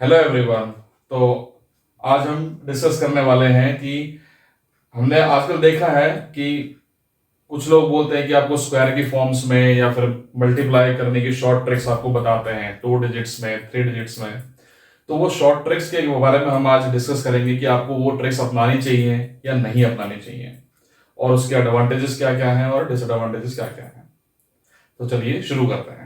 Hello everyone. तो आज हम डिस्कस करने वाले हैं कि हमने आजकल देखा है कि कुछ लोग बोलते हैं कि आपको स्क्वायर की फॉर्म्स में या फिर मल्टीप्लाई करने की शॉर्ट ट्रिक्स आपको बताते हैं 2 डिजिट्स में 3 डिजिट्स में। तो वो शॉर्ट ट्रिक्स के बारे में हम आज डिस्कस करेंगे कि आपको वो ट्रिक्स अपनानी चाहिए या नहीं अपनानी चाहिए, और उसके एडवांटेजेस क्या क्या हैं और डिसएडवांटेजेस क्या क्या हैं। तो चलिए शुरू करते हैं।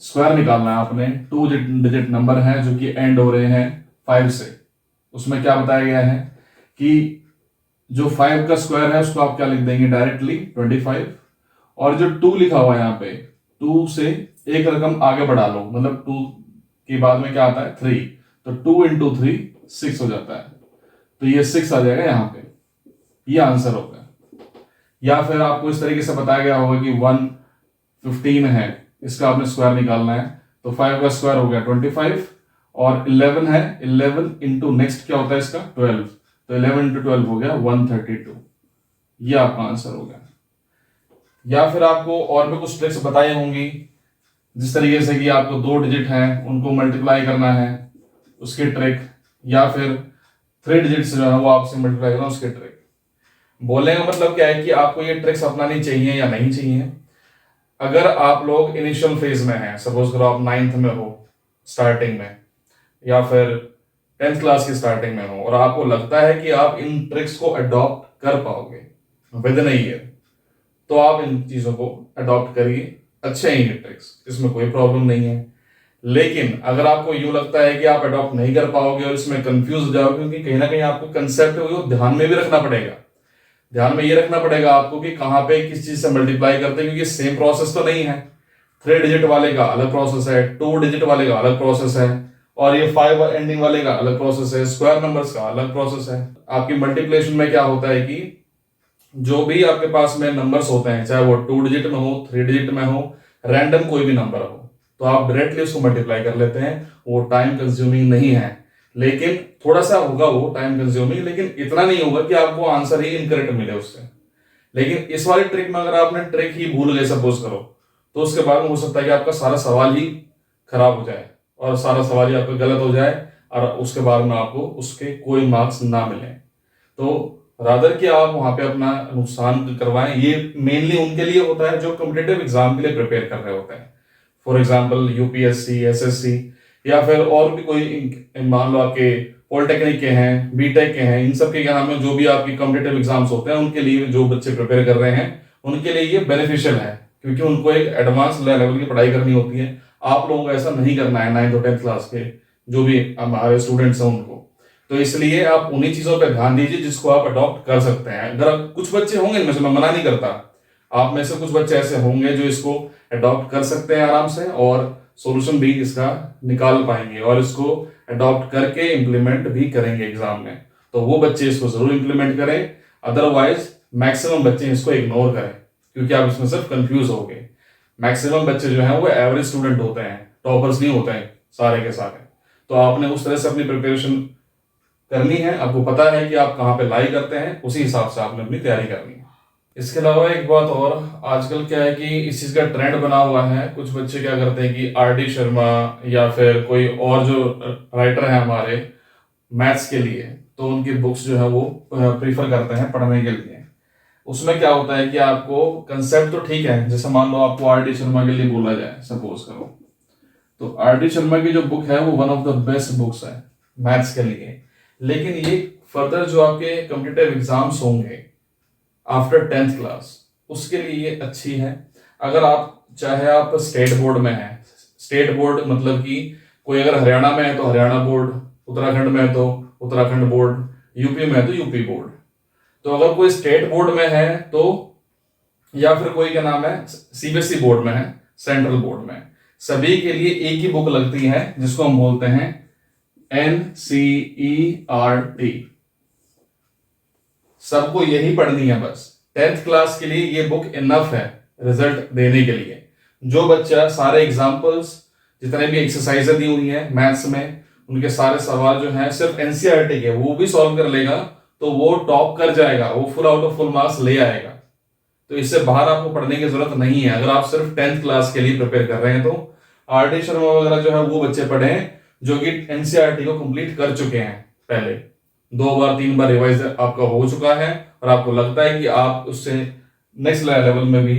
स्क्वायर निकालना है आपने, 2 डिजिट नंबर है जो कि एंड हो रहे हैं 5 से। उसमें क्या बताया गया है कि जो 5 का स्क्वायर है उसको आप क्या लिख देंगे, डायरेक्टली 25। और जो 2 लिखा हुआ है यहाँ पे, 2 से एक रकम आगे बढ़ा लो, मतलब 2 के बाद में क्या आता है 3, तो 2 इंटू 3 6 हो जाता है। तो ये 6 आ जाएगा यहाँ पे, ये आंसर होगा। या फिर आपको इस तरीके से बताया गया होगा कि 115 है, इसका आपने स्क्वायर निकालना है। तो 5 का स्क्वायर हो गया 25, और 11 है, 11 इंटू नेक्स्ट क्या होता है इसका 12, तो 11 इंटू 12 हो गया 132। ये आपका आंसर हो गया। या फिर आपको और भी कुछ ट्रिक्स बताई होंगी, जिस तरीके से कि आपको 2 डिजिट हैं उनको मल्टीप्लाई करना है, उसकी ट्रिक। या फिर 3 डिजिट्स जो है वो आपसे मल्टीप्लाई करना, उसकी ट्रिक। बोलने का मतलब क्या है कि आपको ये ट्रिक्स अपनानी चाहिए या नहीं चाहिए। अगर आप लोग इनिशियल फेज में हैं, सपोज करो आप 9th में हो स्टार्टिंग में, या फिर 10th क्लास की स्टार्टिंग में हो, और आपको लगता है कि आप इन ट्रिक्स को अडॉप्ट कर पाओगे विद इन ईयर, तो आप इन चीजों को अडॉप्ट करिए। अच्छे हैं ये ट्रिक्स, इसमें कोई प्रॉब्लम नहीं है। लेकिन अगर आपको यूं लगता है कि आप अडॉप्ट नहीं कर पाओगे और इसमें कंफ्यूज हो जाओगे, क्योंकि कहीं ना कहीं आपको कंसेप्ट है वो ध्यान में भी रखना पड़ेगा। ध्यान में ये रखना पड़ेगा आपको कि कहाँ पे किस चीज से मल्टीप्लाई करते हैं, क्योंकि सेम प्रोसेस तो नहीं है। 3 डिजिट वाले का अलग प्रोसेस है, 2 डिजिट वाले का अलग प्रोसेस है, और ये 5 एंडिंग वाले का अलग प्रोसेस है, स्क्वायर नंबर्स का अलग प्रोसेस है। आपकी मल्टीप्लिकेशन में क्या होता है कि जो भी आपके पास में नंबर्स होते हैं, चाहे वो 2 डिजिट में हो, 3 डिजिट में हो, रैंडम कोई भी नंबर हो, तो आप डायरेक्टली उसको मल्टीप्लाई कर लेते हैं। वो टाइम कंज्यूमिंग नहीं है, लेकिन थोड़ा सा होगा वो टाइम कंज्यूमिंग, लेकिन इतना नहीं होगा कि आपको आंसर ही इनकरेक्ट मिले उससे। लेकिन इस वाली ट्रिक में अगर आपने ट्रिक ही भूल गए सपोज करो, तो उसके बाद में हो सकता है कि आपका सारा सवाल ही खराब हो जाए और सारा सवाल ही आपका गलत हो जाए, और उसके बाद में आपको उसके कोई मार्क्स ना मिले। तो रादर कि आप वहां पे अपना नुकसान करवाएं। ये मेनली उनके लिए होता है जो कॉम्पिटेटिव एग्जाम के लिए प्रिपेयर कर रहे होते हैं। फॉर एग्जाम्पल यूपीएससी, एसएससी, या फिर और भी कोई, मान लो आपके पॉलिटेक्निक के हैं, बीटेक के हैं, इन सब के क्या नाम है, जो भी आपके कॉम्पिटेटिव एग्जाम्स होते हैं उनके लिए, जो बच्चे प्रिपेयर कर रहे हैं उनके लिए ये बेनिफिशियल है, क्योंकि उनको एक एडवांस लेवल की पढ़ाई करनी होती है। आप लोगों को ऐसा नहीं करना है 9th और 10th क्लास के जो भी हमारे स्टूडेंट्स हैं उनको। तो इसलिए आप उन्हीं चीजों पर ध्यान दीजिए जिसको आप अडॉप्ट कर सकते हैं। अगर कुछ बच्चे होंगे इनमें से, मैं मना नहीं करता, आप में से कुछ बच्चे ऐसे होंगे जो इसको अडॉप्ट कर सकते हैं आराम से, और सॉल्यूशन भी इसका निकाल पाएंगे और इसको अडॉप्ट करके इंप्लीमेंट भी करेंगे एग्जाम में। तो वो बच्चे इसको जरूर इंप्लीमेंट करें, अदरवाइज मैक्सिमम बच्चे इसको इग्नोर करें, क्योंकि आप इसमें सिर्फ कंफ्यूज होगे। मैक्सिमम बच्चे जो हैं वो एवरेज स्टूडेंट होते हैं, टॉपर्स नहीं होते हैं सारे के सारे। तो आपने उस तरह से अपनी प्रिपरेशन करनी है, आपको पता है कि आप कहाँ पे लाई करते हैं, उसी हिसाब से आपने अपनी तैयारी करनी है। इसके अलावा एक बात और, आजकल क्या है कि इस चीज का ट्रेंड बना हुआ है। कुछ बच्चे क्या करते हैं कि आर डी शर्मा या फिर कोई और जो राइटर है हमारे मैथ्स के लिए, तो उनकी बुक्स जो है वो प्रीफर करते हैं पढ़ने के लिए। उसमें क्या होता है कि आपको कंसेप्ट तो ठीक है, जैसे मान लो आपको आर डी शर्मा के लिए बोला जाए सपोज करो, तो आर डी शर्मा की जो बुक है वो one of the best books है मैथ्स के लिए। लेकिन ये फर्दर जो आपके कॉम्पिटिटिव एग्जाम्स होंगे आफ्टर 10th क्लास, उसके लिए ये अच्छी है। अगर आप चाहे आप स्टेट बोर्ड में हैं, स्टेट बोर्ड मतलब कि कोई अगर हरियाणा में है तो हरियाणा बोर्ड, उत्तराखंड में है तो उत्तराखंड बोर्ड, यूपी में है तो यूपी बोर्ड। तो अगर कोई स्टेट बोर्ड में है तो, या फिर कोई क्या नाम है सीबीएसई बोर्ड में है, सेंट्रल बोर्ड में, सभी के लिए एक ही बुक लगती है जिसको हम बोलते हैं NCERT। सबको यही पढ़नी है बस। 10th क्लास के लिए ये बुक इनफ है रिजल्ट देने के लिए। जो बच्चा सारे एग्जाम्पल्स, जितने भी एक्सरसाइजें दी हुई हैं मैथ्स में, उनके सारे सवाल जो हैं सिर्फ एनसीईआरटी के वो भी सॉल्व कर लेगा, तो वो टॉप कर जाएगा, वो full out of full marks ले आएगा। तो इससे बाहर आपको पढ़ने की जरूरत नहीं है। अगर आप सिर्फ 10th क्लास के लिए प्रिपेयर कर रहे हैं तो आर.डी. शर्मा वगैरह जो है वो बच्चे पढ़े जो कि एनसीईआरटी को कंप्लीट कर चुके हैं, पहले 2 बार 3 बार रिवाइज आपका हो चुका है और आपको लगता है कि आप उससे नेक्स्ट लेवल में भी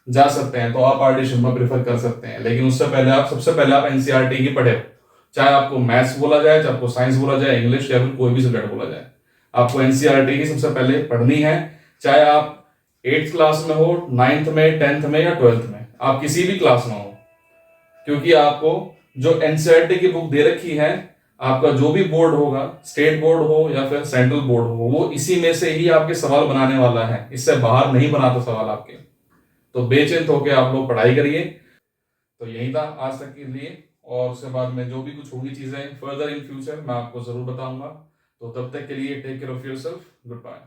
जा सकते हैं, तो आप आर.डी. शर्मा प्रेफर कर सकते हैं। लेकिन उससे पहले आप सबसे पहले आप एनसीईआरटी ही पढ़े, चाहे आपको मैथ्स बोला जाए, चाहे आपको साइंस बोला जाए, इंग्लिश या फिर कोई भी सब्जेक्ट बोला जाए, आपको एनसीईआरटी ही सबसे पहले पढ़नी है। चाहे आप 8th क्लास में हो, 9th में, 10th में या 12th में, आप किसी भी क्लास में हो, क्योंकि आपको जो एनसीईआरटी की बुक दे रखी है, आपका जो भी बोर्ड होगा, स्टेट बोर्ड हो या फिर सेंट्रल बोर्ड हो, वो इसी में से ही आपके सवाल बनाने वाला है, इससे बाहर नहीं बनाता सवाल आपके। तो बेचिंत होकर आप लोग पढ़ाई करिए। तो यही था आज तक के लिए, और उसके बाद में जो भी कुछ होगी चीजें फर्दर इन फ्यूचर मैं आपको जरूर बताऊंगा। तो तब तक के लिए take care of yourself, good bye.